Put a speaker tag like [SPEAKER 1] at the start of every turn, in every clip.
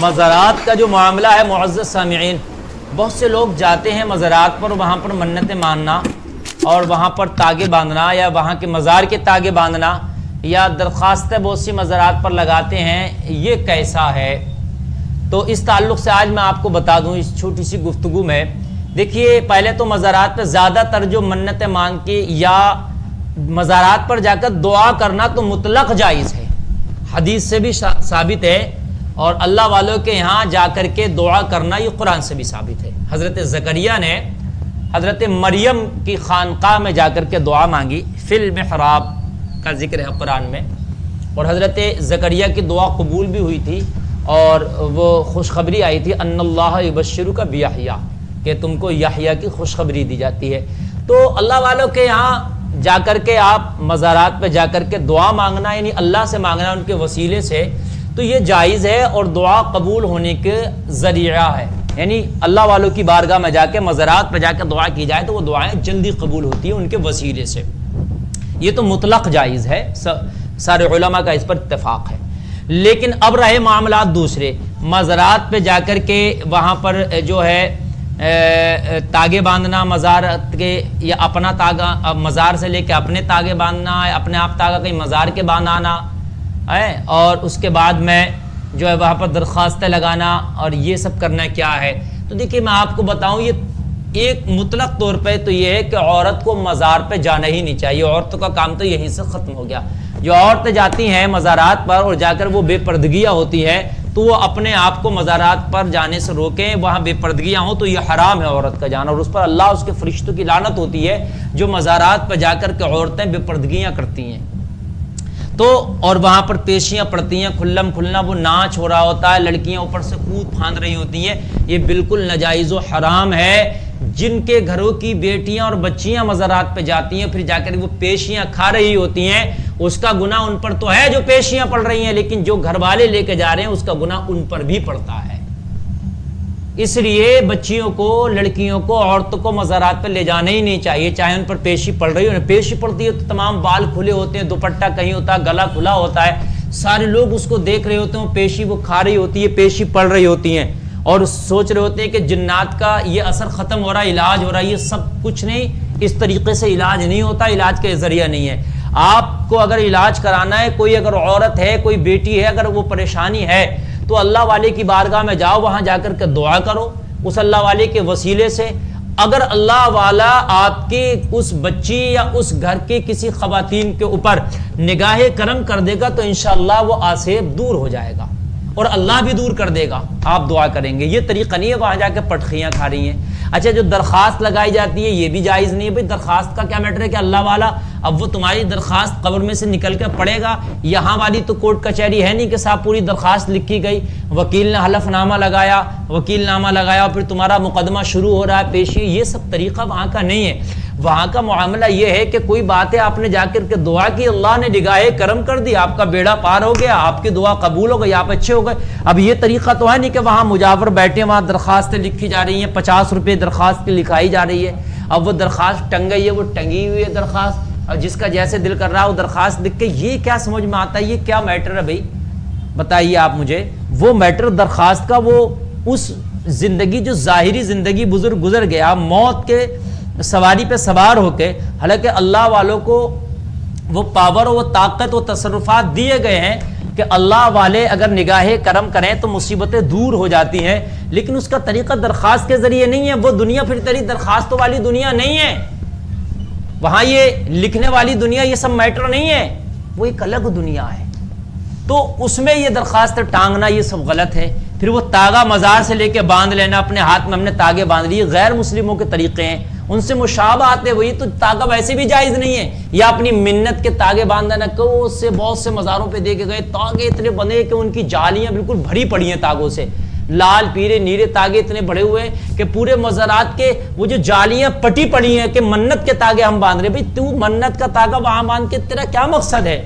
[SPEAKER 1] مزارات کا جو معاملہ ہے معزز سامعین، بہت سے لوگ جاتے ہیں مزارات پر، وہاں پر منتیں ماننا اور وہاں پر تاگے باندھنا یا وہاں کے مزار کے تاگے باندھنا یا درخواستیں بہت سی مزارات پر لگاتے ہیں، یہ کیسا ہے؟ تو اس تعلق سے آج میں آپ کو بتا دوں اس چھوٹی سی گفتگو میں۔ دیکھیے، پہلے تو مزارات پہ زیادہ تر جو منتیں مانگ کے یا مزارات پر جا کر دعا کرنا تو مطلق جائز ہے، حدیث سے بھی ثابت ہے، اور اللہ والوں کے یہاں جا کر کے دعا کرنا یہ قرآن سے بھی ثابت ہے۔ حضرت زکریا نے حضرت مریم کی خانقاہ میں جا کر کے دعا مانگی، فی المحراب کا ذکر ہے قرآن میں، اور حضرت زکریا کی دعا قبول بھی ہوئی تھی، اور وہ خوشخبری آئی تھی ان اللہ یبشرک بیحییٰ، کہ تم کو یحییٰ کی خوشخبری دی جاتی ہے۔ تو اللہ والوں کے یہاں جا کر کے آپ مزارات پہ جا کر کے دعا مانگنا، یعنی اللہ سے مانگنا ان کے وسیلے سے، تو یہ جائز ہے اور دعا قبول ہونے کے ذریعہ ہے۔ یعنی اللہ والوں کی بارگاہ میں جا کے مزارات پہ جا کے دعا کی جائے تو وہ دعائیں جلدی قبول ہوتی ہیں ان کے وسیلے سے، یہ تو مطلق جائز ہے، سارے علماء کا اس پر اتفاق ہے۔ لیکن اب رہے معاملات دوسرے، مزارات پہ جا کر کے وہاں پر جو ہے تاگے باندھنا مزارات کے، یا اپنا تاگا مزار سے لے کے اپنے تاگے باندھنا ہے، اپنے آپ تاگا کہیں مزار کے باندھانا ہے، اور اس کے بعد میں جو ہے وہاں پر درخواستیں لگانا اور یہ سب کرنا کیا ہے؟ تو دیکھیے میں آپ کو بتاؤں، یہ ایک مطلق طور پہ تو یہ ہے کہ عورت کو مزار پہ جانا ہی نہیں چاہیے، عورتوں کا کام تو یہیں سے ختم ہو گیا۔ جو عورتیں جاتی ہیں مزارات پر اور جا کر وہ بے پردگیاں ہوتی ہیں، تو وہ اپنے آپ کو مزارات پر جانے سے روکیں، وہاں بے پردگیاں ہوں تو یہ حرام ہے عورت کا جانا، اور اس پر اللہ اس کے فرشتوں کی لعنت ہوتی ہے جو مزارات پر جا کر کے عورتیں بے پردگیاں کرتی ہیں۔ تو اور وہاں پر پیشیاں پڑتی ہیں، کھلم کھلنا وہ ناچ ہو رہا ہوتا ہے، لڑکیاں اوپر سے کود پھاند رہی ہوتی ہیں، یہ بالکل ناجائز و حرام ہے۔ جن کے گھروں کی بیٹیاں اور بچیاں مزارات پہ جاتی ہیں پھر جا کر وہ پیشیاں کھا رہی ہوتی ہیں، اس کا گناہ ان پر تو ہے جو پیشیاں پڑ رہی ہیں، لیکن جو گھر والے لے کے جا رہے ہیں اس کا گناہ ان پر بھی پڑتا ہے۔ اس لیے بچیوں کو، لڑکیوں کو، عورتوں کو مزارات پہ لے جانا ہی نہیں چاہیے، چاہے ان پر پیشی پڑ رہی ہو۔ پیشی پڑتی ہے تو تمام بال کھلے ہوتے ہیں، دوپٹہ کہیں ہوتا ہے، گلا کھلا ہوتا ہے، سارے لوگ اس کو دیکھ رہے ہوتے ہیں، پیشی وہ کھا رہی ہوتی ہے، پیشی پڑ رہی ہوتی ہیں، اور سوچ رہے ہوتے ہیں کہ جنات کا یہ اثر ختم ہو رہا ہے، علاج ہو رہا ہے۔ یہ سب کچھ نہیں، اس طریقے سے علاج نہیں ہوتا، علاج کا ذریعہ نہیں ہے۔ آپ کو اگر علاج کرانا ہے، کوئی اگر عورت ہے، کوئی بیٹی ہے، اگر وہ پریشانی ہے تو اللہ والے کی بارگاہ میں جاؤ، وہاں جا کر کے دعا کرو اس اللہ والے کے وسیلے سے۔ اگر اللہ والا آپ کی اس بچی یا اس گھر کی کسی خواتین کے اوپر نگاہ کرم کر دے گا تو انشاءاللہ وہ آسیب دور ہو جائے گا، اور اللہ بھی دور کر دے گا، آپ دعا کریں گے۔ یہ طریقہ نہیں ہے وہاں جا کے پٹخیاں کھا رہی ہیں۔ اچھا، جو درخواست لگائی جاتی ہے یہ بھی جائز نہیں ہے۔ بھائی درخواست کا کیا میٹر ہے کہ اللہ والا اب وہ تمہاری درخواست قبر میں سے نکل کے پڑے گا؟ یہاں والی تو کورٹ کچہری ہے نہیں کہ صاحب پوری درخواست لکھی گئی، وکیل نے حلف نامہ لگایا، اور پھر تمہارا مقدمہ شروع ہو رہا ہے پیشی۔ یہ سب طریقہ وہاں کا نہیں ہے۔ وہاں کا معاملہ یہ ہے کہ کوئی بات ہے، آپ نے جا کر کے دعا کی، اللہ نے نگاہ کرم کر دی، آپ کا بیڑا پار ہو گیا، آپ کی دعا قبول ہو گئی، آپ اچھے ہو گئے۔ اب یہ طریقہ تو ہے نہیں کہ وہاں مجاور بیٹھے، وہاں درخواستیں لکھی جا رہی ہیں، 50 روپے درخواست کی لکھائی جا رہی ہے۔ اب وہ درخواست ٹنگ گئی ہے، وہ ٹنگی ہوئی ہے درخواست، اور جس کا جیسے دل کر رہا ہے وہ درخواست لکھ کے، یہ کیا سمجھ میں آتا ہے؟ یہ کیا میٹر ہے بھائی؟ بتائیے آپ مجھے۔ وہ میٹر درخواست کا، وہ اس زندگی جو ظاہری زندگی بزرگ گزر گیا، موت کے سواری پہ سوار ہو کے، حالانکہ اللہ والوں کو وہ پاور، وہ طاقت، وہ تصرفات دیے گئے ہیں کہ اللہ والے اگر نگاہ کرم کریں تو مصیبتیں دور ہو جاتی ہیں، لیکن اس کا طریقہ درخواست کے ذریعے نہیں ہے۔ وہ دنیا پھر تیری درخواستوں والی دنیا نہیں ہے، وہاں یہ لکھنے والی دنیا، یہ سب میٹر نہیں ہے، وہ ایک الگ دنیا ہے۔ تو اس میں یہ درخواست ٹانگنا یہ سب غلط ہے۔ پھر وہ تاگا مزار سے لے کے باندھ لینا، اپنے ہاتھ میں ہم نے تاگے باندھ لیے، غیر مسلموں کے طریقے ہیں، ان سے مشابہت ہے، وہی تو تاگا ویسے بھی جائز نہیں ہے۔ یا اپنی منت کے تاگے باندھنا، کو سے بہت سے مزاروں پہ دیکھے گئے تاگے اتنے بنے کہ ان کی جالیاں بالکل بھری پڑی ہیں تاگوں سے، لال پیلے نیلے تاگے اتنے بڑے ہوئے ہیں کہ پورے مزارات کے وہ جو جالیاں پٹی پڑی ہیں کہ منت کے تاگے ہم باندھ رہے۔ بھائی تو منت کا تاگا وہاں باندھ کے تیرا کیا مقصد ہے؟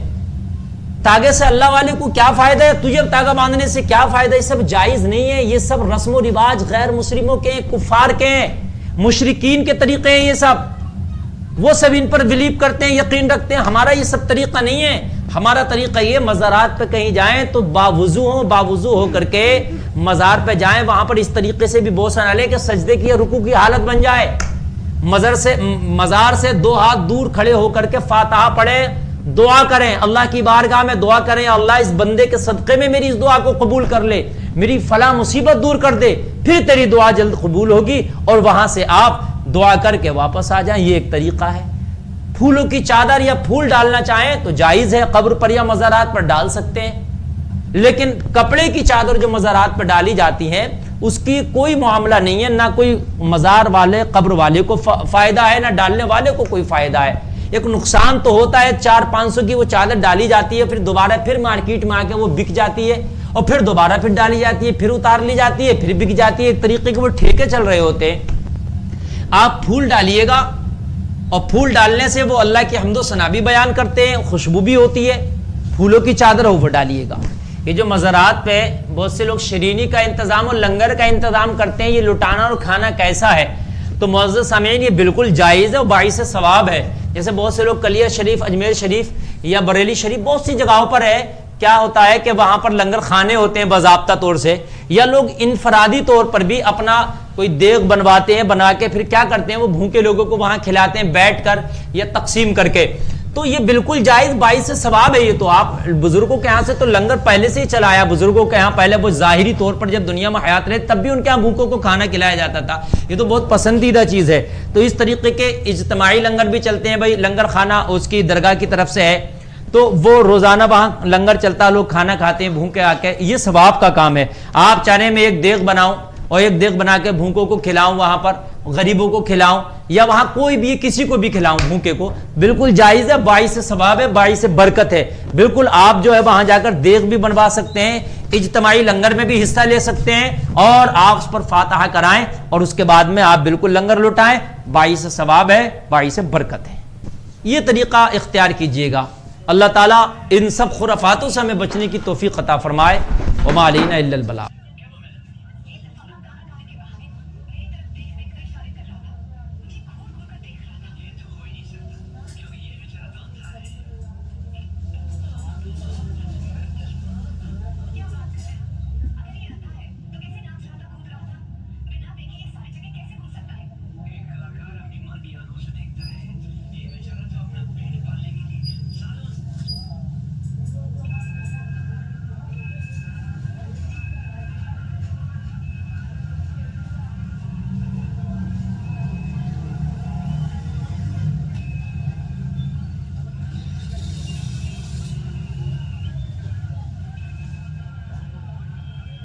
[SPEAKER 1] تاگے سے اللہ والے کو کیا فائدہ ہے؟ تجھے تاگا باندھنے سے کیا فائدہ ہے؟ یہ سب جائز نہیں ہے، یہ سب رسم و رواج غیر مسلموں کے ہیں، کفار کے ہیں، مشرکین کے طریقے ہیں، یہ سب وہ سب ان پر بلیو کرتے ہیں، یقین رکھتے ہیں۔ ہمارا یہ سب طریقہ نہیں ہے۔ ہمارا طریقہ یہ مزارات پہ کہیں جائیں تو باوضو ہو کر کے مزار پہ جائیں، وہاں پر اس طریقے سے بھی بوسہ نہ لیں کہ سجدے کی یا رکوع کی حالت بن جائے. مزار سے 2 ہاتھ دور کھڑے ہو کر کے فاتحہ پڑھیں، دعا کریں، اللہ کی بارگاہ میں دعا کریں، اللہ اس بندے کے صدقے میں میری اس دعا کو قبول کر لے، میری فلاں مصیبت دور کر دے، پھر تیری دعا جلد قبول ہوگی، اور وہاں سے آپ دعا کر کے واپس آ جائیں. یہ ایک طریقہ ہے. پھولوں کی چادر یا پھول ڈالنا چاہیں تو جائز ہے، قبر پر یا مزارات پر ڈال سکتے ہیں، لیکن کپڑے کی چادر جو مزارات پر ڈالی جاتی ہے اس کی کوئی معاملہ نہیں ہے، نہ کوئی مزار والے قبر والے کو فائدہ ہے، نہ ڈالنے والے کو کوئی فائدہ ہے. ایک نقصان تو ہوتا ہے، 400-500 کی وہ چادر ڈالی جاتی ہے، پھر دوبارہ پھر مارکیٹ میں آ کے وہ بک جاتی ہے، اور پھر دوبارہ پھر ڈالی جاتی ہے، پھر اتار لی جاتی ہے، پھر بک جاتی ہے. ایک طریقے کے وہ ٹھیکے چل رہے ہوتے ہیں. آپ پھول ڈالیے گا، اور پھول ڈالنے سے وہ اللہ کی حمد و ثنا بھی بیان کرتے ہیں، خوشبو بھی ہوتی ہے. پھولوں کی چادر ہو وہ ڈالیے گا. یہ جو مزارات پہ بہت سے لوگ شرینی کا انتظام اور لنگر کا انتظام کرتے ہیں، یہ لٹانا اور کھانا کیسا ہے؟ تو معزز سامعین یہ بالکل جائز ہے اور باعث ثواب ہے. جیسے بہت سے لوگ کلیہ شریف، اجمیر شریف یا بریلی شریف، بہت سی جگہوں پر ہے، کیا ہوتا ہے کہ وہاں پر لنگر خانے ہوتے ہیں باضابطہ طور سے، یا لوگ انفرادی طور پر بھی اپنا کوئی دیگ بنواتے ہیں، بنا کے پھر کیا کرتے ہیں وہ بھوکے لوگوں کو وہاں کھلاتے ہیں بیٹھ کر یا تقسیم کر کے. تو یہ بالکل جائز باعث ثواب ہے. یہ تو آپ بزرگوں کے ہاں سے تو لنگر پہلے سے ہی چلا آیا. بزرگوں کے ہاں پہلے وہ ظاہری طور پر جب دنیا میں حیات رہے تب بھی ان کے ہاں بھوکوں کو کھانا کھلایا جاتا تھا. یہ تو بہت پسندیدہ چیز ہے. تو اس طریقے کے اجتماعی لنگر بھی چلتے ہیں. بھائی لنگر خانہ اس کی درگاہ کی طرف سے ہے تو وہ روزانہ وہاں لنگر چلتا، لوگ کھانا کھاتے ہیں بھوکے آ کے. یہ ثواب کا کام ہے. آپ چاہیں میں ایک دیگ بناؤں اور ایک دیگ بنا کے بھوکوں کو کھلاؤں، وہاں پر غریبوں کو کھلاؤں، یا وہاں کوئی بھی کسی کو بھی کھلاؤں بھوکے کو، بالکل جائز ہے، باعث ثواب ہے، باعث برکت ہے. بالکل آپ جو ہے وہاں جا کر دیگ بھی بنوا سکتے ہیں، اجتماعی لنگر میں بھی حصہ لے سکتے ہیں، اور آپ اس پر فاتحہ کرائیں اور اس کے بعد میں آپ بالکل لنگر لٹائیں. باعث ثواب ہے، باعث برکت ہے. یہ طریقہ اختیار کیجئے گا. اللہ تعالیٰ ان سب خرافاتوں سے ہمیں بچنے کی توفیق عطا فرمائے. وما علینا الا البلاغ.